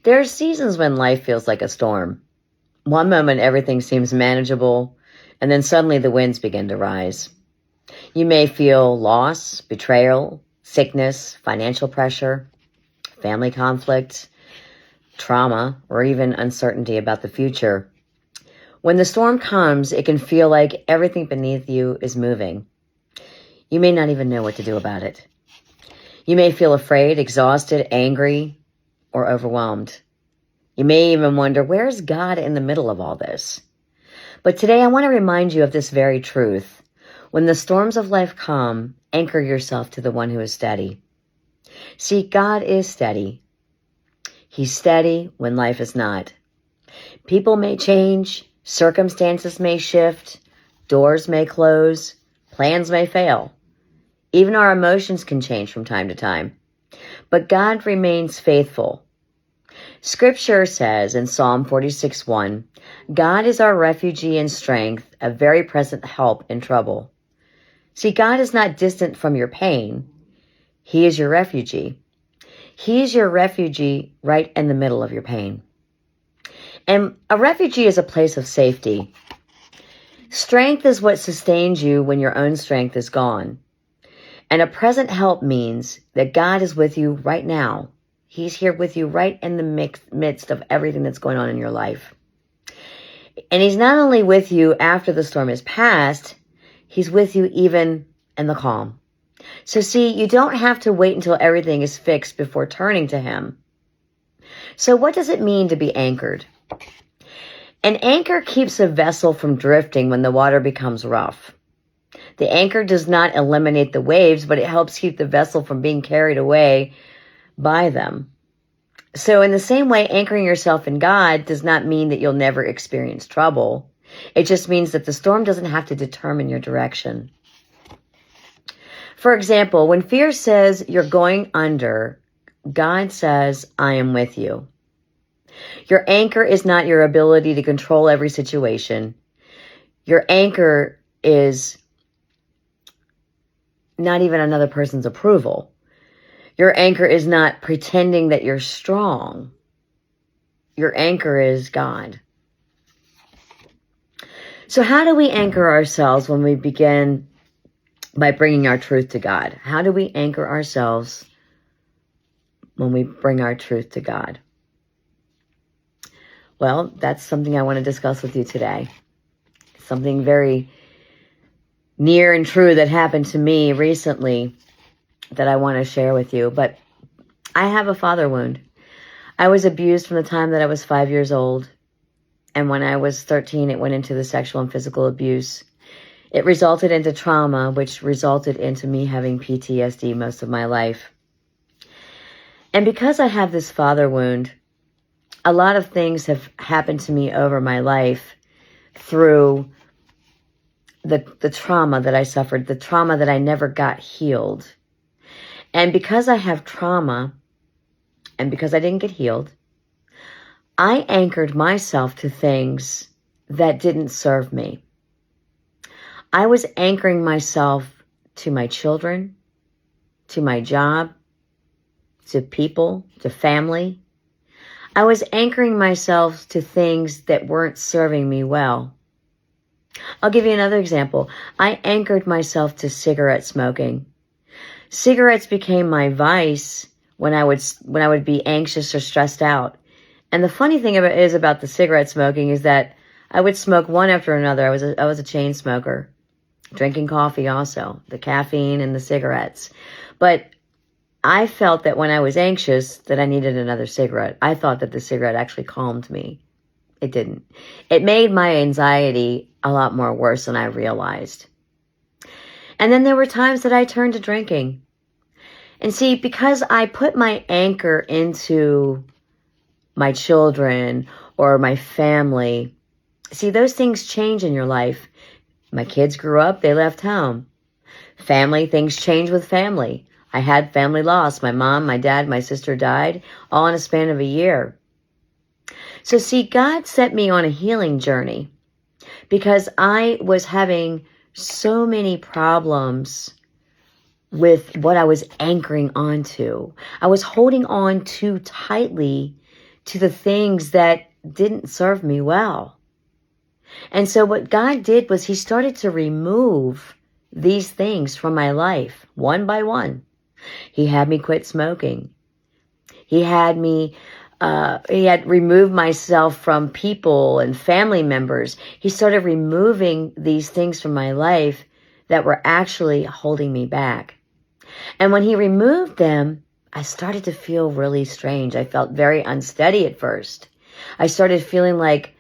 There are seasons when life feels like a storm. One moment everything seems manageable, and then suddenly the winds begin to rise. You may feel loss, betrayal, sickness, financial pressure, family conflict, trauma, or even uncertainty about the future. When the storm comes, it can feel like everything beneath you is moving. You may not even know what to do about it. You may feel afraid, exhausted, angry, or overwhelmed. You may even wonder, where's God in the middle of all this? But today I want to remind you of this very truth. When the storms of life come, anchor yourself to the one who is steady. See, God is steady. He's steady when life is not. People may change, circumstances may shift, doors may close, plans may fail. Even our emotions can change from time to time. But God remains faithful. Scripture says in Psalm 46:1, God is our refuge and strength, a very present help in trouble. See, God is not distant from your pain. He is your refuge. He is your refuge right in the middle of your pain. And a refuge is a place of safety. Strength is what sustains you when your own strength is gone. And a present help means that God is with you right now. He's here with you right in the midst of everything that's going on in your life. And he's not only with you after the storm is past, he's with you even in the calm. So see, you don't have to wait until everything is fixed before turning to him. So what does it mean to be anchored? An anchor keeps a vessel from drifting when the water becomes rough. The anchor does not eliminate the waves, but it helps keep the vessel from being carried away by them. So in the same way, anchoring yourself in God does not mean that you'll never experience trouble. It just means that the storm doesn't have to determine your direction. For example, when fear says you're going under, God says, I am with you. Your anchor is not your ability to control every situation. Your anchor is not even another person's approval. Your anchor is not pretending that you're strong. Your anchor is God. So how do we anchor ourselves when we begin by bringing our truth to God? How do we anchor ourselves when we bring our truth to God? Well, that's something I want to discuss with you today. Something very near and true that happened to me recently that I want to share with you. But I have a father wound. I was abused from the time that I was 5 years old. And when I was 13, it went into the sexual and physical abuse. It resulted into trauma, which resulted into me having PTSD most of my life. And because I have this father wound, a lot of things have happened to me over my life through the trauma that I suffered, the trauma that I never got healed. And because I have trauma, and because I didn't get healed, I anchored myself to things that didn't serve me. I was anchoring myself to my children, to my job, to people, to family. I was anchoring myself to things that weren't serving me well. I'll give you another example. I anchored myself to cigarette smoking. Cigarettes became my vice when I would be anxious or stressed out. And the funny thing about the cigarette smoking is that I would smoke one after another. I was a chain smoker, drinking coffee also, the caffeine and the cigarettes. But I felt that when I was anxious that I needed another cigarette. I thought that the cigarette actually calmed me. It didn't. It made my anxiety a lot more worse than I realized. And then there were times that I turned to drinking. And see, because I put my anchor into my children or my family, see, those things change in your life. My kids grew up, they left home. Family, things change with family. I had family loss. My mom, my dad, my sister died, all in a span of a year. So see, God set me on a healing journey because I was having so many problems with what I was anchoring onto. I was holding on too tightly to the things that didn't serve me well. And so what God did was he started to remove these things from my life one by one. He had me quit smoking. He had removed myself from people and family members. He started removing these things from my life that were actually holding me back. And when he removed them, I started to feel really strange. I felt very unsteady at first. I started feeling like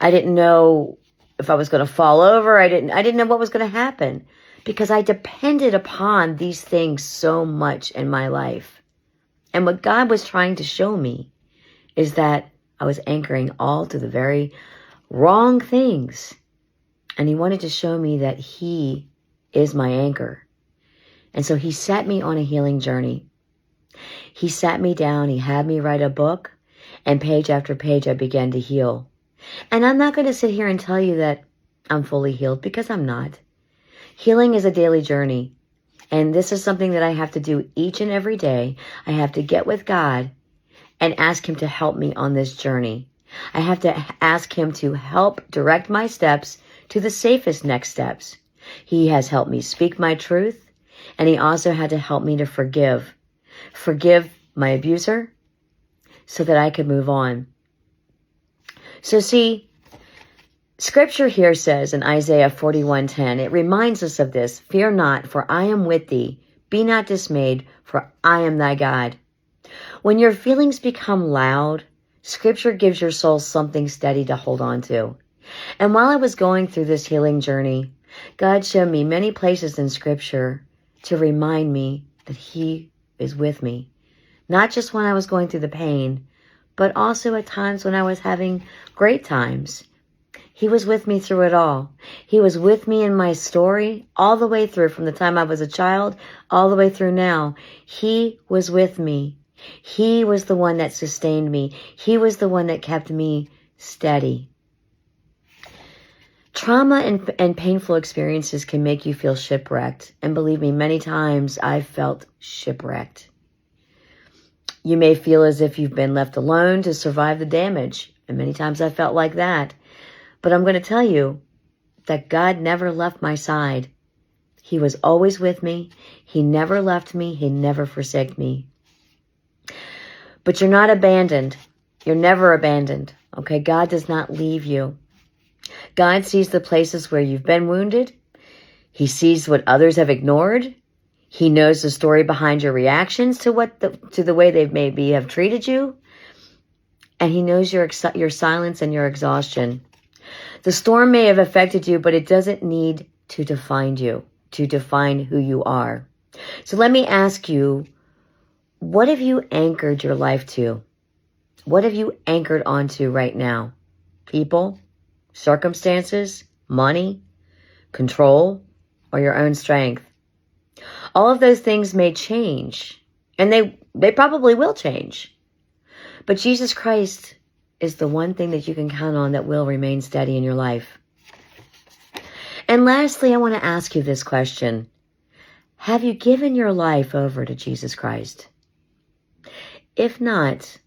I didn't know if I was going to fall over. I didn't know what was going to happen because I depended upon these things so much in my life. And what God was trying to show me is that I was anchoring all to the very wrong things. And he wanted to show me that he is my anchor. And so he set me on a healing journey. He sat me down, he had me write a book, and page after page I began to heal. And I'm not going to sit here and tell you that I'm fully healed, because I'm not. Healing is a daily journey. And this is something that I have to do each and every day. I have to get with God and ask him to help me on this journey. I have to ask him to help direct my steps to the safest next steps. He has helped me speak my truth, and he also had to help me to forgive. Forgive my abuser so that I could move on. So see, scripture here says in Isaiah 41:10, it reminds us of this. Fear not, for I am with thee. Be not dismayed, for I am thy God. When your feelings become loud, scripture gives your soul something steady to hold on to. And while I was going through this healing journey, God showed me many places in scripture to remind me that he is with me. Not just when I was going through the pain, but also at times when I was having great times. He was with me through it all. He was with me in my story all the way through, from the time I was a child all the way through now. He was with me. He was the one that sustained me. He was the one that kept me steady. Trauma and painful experiences can make you feel shipwrecked. And believe me, many times I've felt shipwrecked. You may feel as if you've been left alone to survive the damage. And many times I felt like that. But I'm going to tell you that God never left my side. He was always with me. He never left me. He never forsook me. But you're not abandoned. You're never abandoned. Okay? God does not leave you. God sees the places where you've been wounded. He sees what others have ignored. He knows the story behind your reactions to the way they maybe have treated you. And he knows your silence and your exhaustion. The storm may have affected you, but it doesn't need to define you, to define who you are. So let me ask you, what have you anchored your life to? What have you anchored onto right now? People, circumstances, money, control, or your own strength? All of those things may change, and they probably will change. But Jesus Christ is the one thing that you can count on that will remain steady in your life. And lastly, I want to ask you this question. Have you given your life over to Jesus Christ? If not,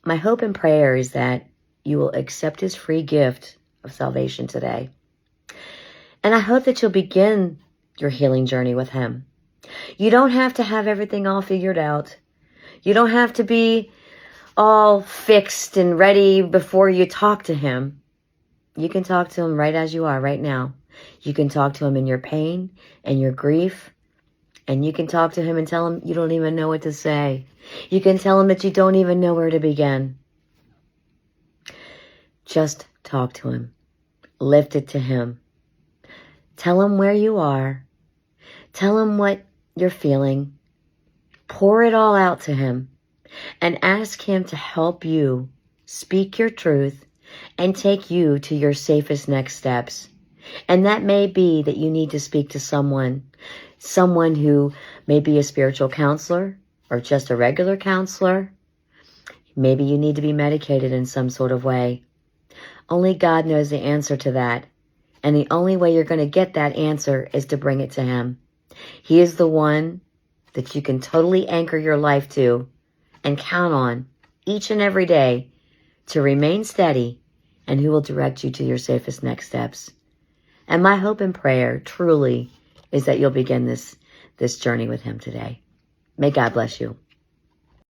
my hope and prayer is that you will accept his free gift of salvation today. And I hope that you'll begin your healing journey with him. You don't have to have everything all figured out. You don't have to be all fixed and ready before you talk to him. You can talk to him right as you are right now. You can talk to him in your pain and your grief. And you can talk to him and tell him you don't even know what to say. You can tell him that you don't even know where to begin. Just talk to him. Lift it to him. Tell him where you are. Tell him what you're feeling. Pour it all out to him. And ask him to help you speak your truth and take you to your safest next steps. And that may be that you need to speak to someone who may be a spiritual counselor or just a regular counselor. Maybe you need to be medicated in some sort of way. Only God knows the answer to that. And the only way you're going to get that answer is to bring it to him. He is the one that you can totally anchor your life to and count on each and every day to remain steady and who will direct you to your safest next steps. And my hope and prayer truly is that you'll begin this journey with him today. May God bless you.